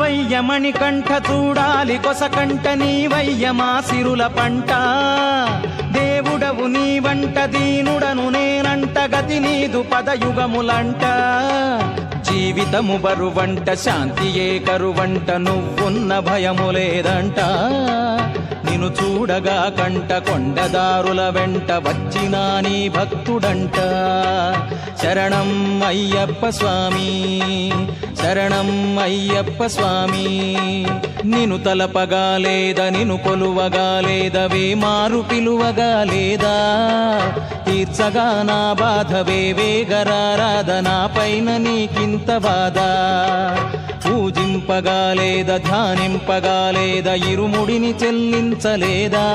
వయ్యమణి కంఠ చూడాలి కొసకంట నీవయ్య మా సిరుల పంట దేవుడవు నీ వంట దీనుడను నేనంట గతి నీదు పదయుగములంట జీవితము బరువంట శాంతియే కరువంట నువ్వున్న భయము లేదంట నిన్ను చూడగా కంట కొండదారుల వెంట వచ్చినా నీ భక్తుడంట శరణం అయ్యప్ప స్వామి శరణం అయ్యప్ప స్వామి నిన్ను తలపగా లేదా నిన్ను కొలువగా లేదవే మారు పిలువగా లేదా తీర్చగా నా బాధవే వేగరారాధనా పైన నీకింత బాధ పూజింపగా లేదా ధ్యానింపగా లేదా ఇరుముడిని చెల్లించలేదా